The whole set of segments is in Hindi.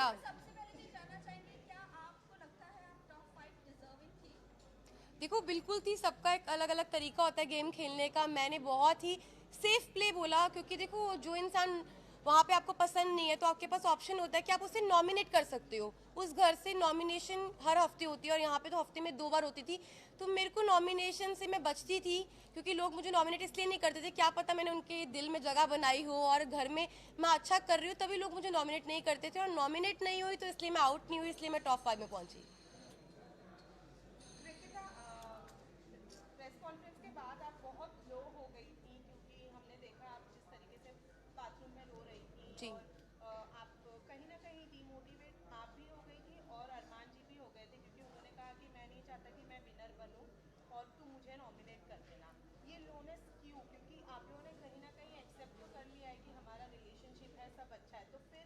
या सबसे पहले तो ये जानना चाहेंगे, क्या आपको लगता है आप टॉप 5 डिजर्विंग थी? देखो बिल्कुल थी, सबका एक अलग अलग तरीका होता है गेम खेलने का। मैंने बहुत ही सेफ प्ले बोला, क्योंकि देखो जो इंसान वहाँ पे आपको पसंद नहीं है तो आपके पास ऑप्शन होता है कि आप उसे नॉमिनेट कर सकते हो। उस घर से नॉमिनेशन हर हफ्ते होती है और यहाँ पे तो हफ्ते में 2 बार होती थी। तो मेरे को नॉमिनेशन से मैं बचती थी, क्योंकि लोग मुझे नॉमिनेट इसलिए नहीं करते थे, क्या पता मैंने उनके दिल में जगह बनाई हो और घर में मैं अच्छा कर रही हूँ तभी लोग मुझे नॉमिनेट नहीं करते थे। और नॉमिनेट नहीं हुई तो इसलिए मैं आउट नहीं हुई, इसलिए मैं टॉप 5 में पहुंची। कृतिका, प्रेस कॉन्फ्रेंस के बाद आप बहुत लो हो गई थी, क्योंकि हमने देखा आप जिस तरीके से बाथरूम में रो रही थी, जी। और आप कहीं ना कहीं डीमोटिवेट आप भी हो गई थी और अरमान जी भी हो गए थे, क्योंकि उन्होंने कहा कि मैं नहीं चाहता कि मैं विनर बनूं और तू मुझे नॉमिनेट कर देना। ये लोनेस क्यों? क्योंकि आप लोगों ने कहीं ना कहीं एक्सेप्ट तो कर लिया है कि हमारा रिलेशनशिप है, सब अच्छा है, तो फिर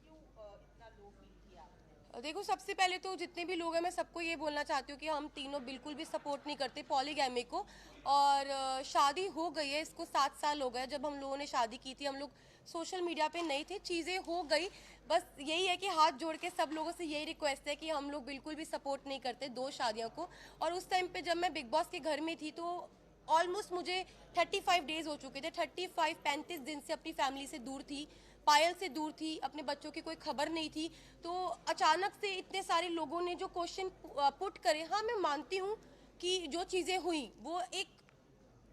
क्यों इतना लो फील किया आपने? देखो सबसे पहले तो जितने भी लोग हैं मैं सबको ये बोलना चाहती हूँ कि हम तीनों बिल्कुल भी सपोर्ट नहीं करते पॉलीगैमी को। और शादी हो गई है, इसको 7 साल हो गए। जब हम लोगों ने शादी की थी हम लोग सोशल मीडिया पे नहीं थे, चीज़ें हो गई। बस यही है कि हाथ जोड़ के सब लोगों से यही रिक्वेस्ट है कि हम लोग बिल्कुल भी सपोर्ट नहीं करते 2 शादियों को। और उस टाइम पे जब मैं बिग बॉस के घर में थी तो ऑलमोस्ट मुझे 35 डेज हो चुके थे। 35 दिन से अपनी फैमिली से दूर थी, पायल से दूर थी, अपने बच्चों की कोई खबर नहीं थी। तो अचानक से इतने सारे लोगों ने जो क्वेश्चन पुट करे, हाँ मैं मानती हूँ कि जो चीज़ें हुई वो एक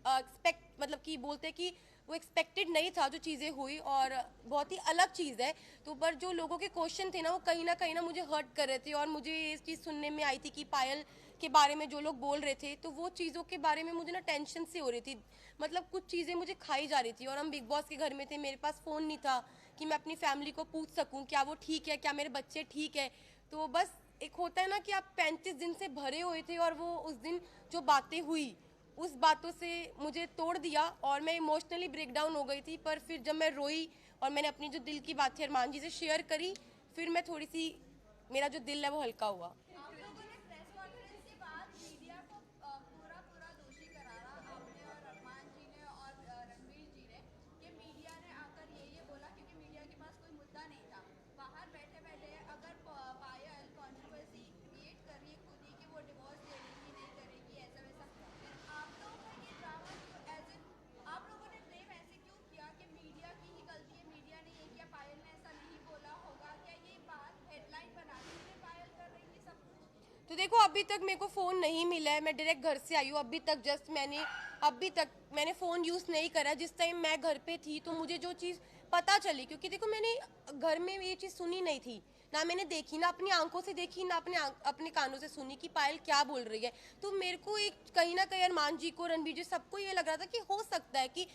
एक्सपेक्ट मतलब कि बोलते हैं कि वो एक्सपेक्टेड नहीं था जो चीज़ें हुई, और बहुत ही अलग चीज़ है। तो पर जो लोगों के क्वेश्चन थे ना वो कहीं ना मुझे हर्ट कर रहे थे। और मुझे ये चीज़ सुनने में आई थी कि पायल के बारे में जो लोग बोल रहे थे, तो वो चीज़ों के बारे में मुझे ना टेंशन से हो रही थी। मतलब कुछ चीज़ें मुझे खाई जा रही थी। और हम बिग बॉस के घर में थे, मेरे पास फ़ोन नहीं था कि मैं अपनी फैमिली को पूछ सकूं क्या वो ठीक है, क्या मेरे बच्चे ठीक है। तो बस एक होता है ना कि आप 35 दिन से भरे हुए थे, और वो उस दिन जो बातें हुई उस बातों से मुझे तोड़ दिया और मैं इमोशनली ब्रेक डाउन हो गई थी। पर फिर जब मैं रोई और मैंने अपनी जो दिल की बात थी अरमान जी से शेयर करी, फिर मैं थोड़ी सी, मेरा जो दिल है वो हल्का हुआ। आप लोगों ने प्रेस कॉन्फ्रेंस के बाद मीडिया को पूरा पूरा दोषी करारा, आपने और अरमान जी ने और रणवीर जी ने, कि मीडिया ने आकर ये बोला, क्योंकि मीडिया के पास कोई मुद्दा नहीं था। बाहर बैठे बैठे अगर पायल कंट्रोवर्सी क्रिएट कर रही है खुद ही कि वो डिवोर्स ले लेगी, नहीं करेगी, ऐसा वैसा, फिर आप लोगों का ये ड्रामा क्यों, एज इन आप लोगों ने ब्लेम ऐसे क्यों किया कि मीडिया की ही गलती है, मीडिया ने ये किया, पायल ने ऐसा नहीं बोला होगा? क्या ये बात हेडलाइन बनाने के लिए पायल कर रही थी सब कुछ? तो देखो अभी तक मेरे को फ़ोन नहीं मिला है, मैं डायरेक्ट घर से आई हूँ। अभी तक मैंने फ़ोन यूज़ नहीं करा। जिस टाइम मैं घर पे थी तो मुझे जो चीज़ पता चली, क्योंकि देखो मैंने घर में ये चीज़ सुनी नहीं थी, ना मैंने देखी, ना अपनी आंखों से देखी, ना अपने कानों से सुनी कि पायल क्या बोल रही है। तो मेरे को एक कहीं ना कहीं अरमान जी को, रणबीर जी, सबको ये लग रहा था कि हो सकता है कि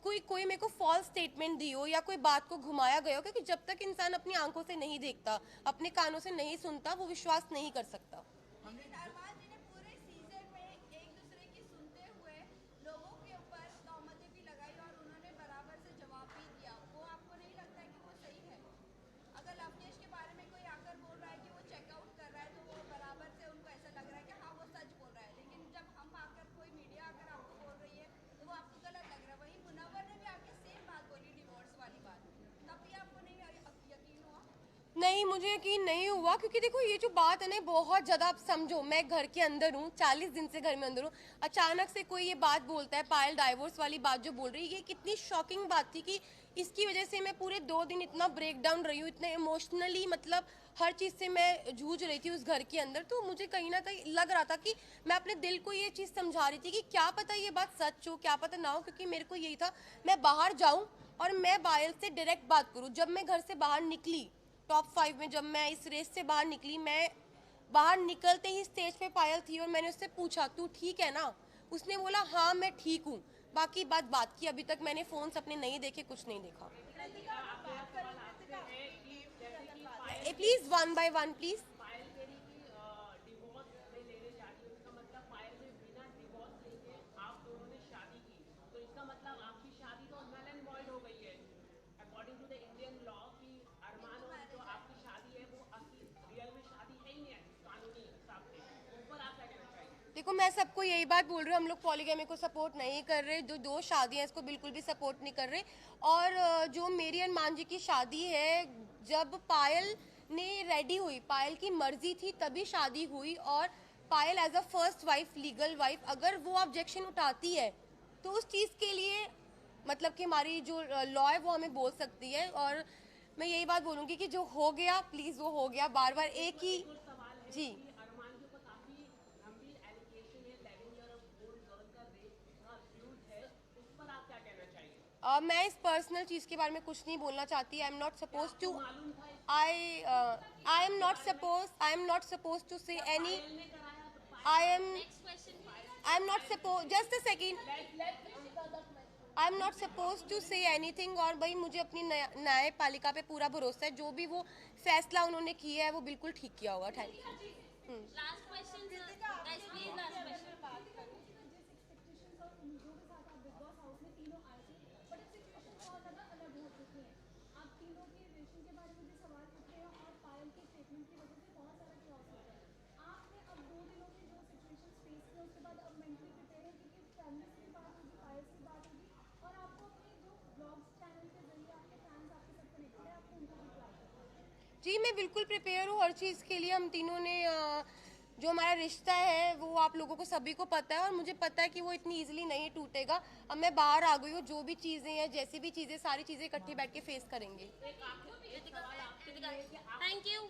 कोई कोई मेरे को फॉल्स स्टेटमेंट दी हो या कोई बात को घुमाया गया हो, क्योंकि जब तक इंसान अपनी आंखों से नहीं देखता, अपने कानों से नहीं सुनता, वो विश्वास नहीं कर सकता। लेकिन अरमान जी ने पूरे सीजन में एक दूसरे की सुनते हुए लोगों के ऊपर तहमतें भी लगाई और उन्होंने बराबर से जवाब भी दिया। वो आपको नहीं लगता है कि वो सही है? अगर लवकेश के बारे में कोई आकर बोल रहा है कि वो चेकआउट कर रहा है, तो वो बराबर से उनको ऐसा लग रहा है कि हाँ वो सच बोल रहा है। लेकिन जब हम आकर, कोई मीडिया आकर आपको बोल रही है, तो वो आपको गलत लग रहा है। वहीं मुनव्वर ने भी आके सेम बात बोली, डिवोर्स वाली बात, तब भी आपको नहीं यकीन हुआ? नहीं, मुझे यकीन नहीं हुआ, क्योंकि देखो ये जो बात है ना बहुत ज़्यादा, आप समझो मैं घर के अंदर हूँ, 40 दिन से घर में अंदर हूँ, अचानक से कोई ये बात बोलता है, पायल डाइवोर्स वाली बात जो बोल रही है, ये कितनी शॉकिंग बात थी कि इसकी वजह से मैं पूरे 2 दिन इतना ब्रेक डाउन रही हूँ, इतने इमोशनली, मतलब हर चीज़ से मैं जूझ रही थी उस घर के अंदर। तो मुझे कहीं ना कहीं लग रहा था कि मैं अपने दिल को ये चीज़ समझा रही थी कि क्या पता ये बात सच हो, क्या पता ना हो, क्योंकि मेरे को यही था मैं बाहर जाऊँ और मैं पायल से डायरेक्ट बात करूँ। जब मैं घर से बाहर निकली टॉप 5 में, जब मैं इस रेस से बाहर निकली, मैं बाहर निकलते ही स्टेज पे पायल थी और मैंने उससे पूछा तू ठीक है ना? उसने बोला हाँ मैं ठीक हूँ। बाकी बात की, अभी तक मैंने फोन्स अपने नहीं देखे, कुछ नहीं देखा। कृतिका, आप बात करें, कृतिका, गेम की अलग बात है। Please one by one please. Payal कह रही कि डिवोर्स नहीं लेने जा रही, इसका मतलब पायल ने बिना डिवोर्स लेके आप दोनों ने शादी की, तो इसका मतलब आपकी शादी तो नल एंड वॉइड हो गई है according to the Indian law, कि अरमान और जो आपकी शादी है वो असली रियल में शादी है ही नहीं है कानूनी हिसाब से। ऊपर आप क्या कहना चाहिए? देखो मैं सबको यही बात बोल रही हूँ, हम लोग पॉलीगैमी को सपोर्ट नहीं कर रहे, जो 2 शादियां हैं इसको बिल्कुल भी सपोर्ट नहीं कर रहे। और जो मेरी और मान जी की शादी है, जब पायल ने रेडी हुई, पायल की मर्जी थी तभी शादी हुई, और Payal as a first wife, legal wife, अगर वो ऑब्जेक्शन उठाती है तो उस चीज़ के लिए मतलब कि हमारी जो लॉ है वो हमें बोल सकती है। और मैं यही बात बोलूँगी कि जो हो गया प्लीज़ वो हो गया, बार बार एक ही जी। अरमान के ऊपर काफी गंभीर एलिगेशन है, 11 ईयर ओल्ड गर्ल का रेप अब्यूज है, उस पर आप क्या कहना चाहिए? मैं इस पर्सनल चीज़ के बारे में कुछ नहीं बोलना चाहती। I am not suppose to मालूम था इस I am not suppose to say any ने कराया तो I am not supposed, just a second, I am not supposed to say anything। और भाई मुझे अपनी न्यायपालिका पे पूरा भरोसा है, जो भी वो फैसला उन्होंने किया है वो बिल्कुल ठीक किया होगा। Thank you. Last question guys, please last question. जी मैं बिल्कुल प्रिपेयर हूँ हर चीज़ के लिए। हम तीनों ने जो हमारा रिश्ता है वो आप लोगों को सभी को पता है, और मुझे पता है कि वो इतनी इजीली नहीं टूटेगा। अब मैं बाहर आ गई हूँ, जो भी चीज़ें हैं, जैसी भी चीज़ें, सारी चीज़ें इकट्ठी बैठ के फेस करेंगे। Thank you.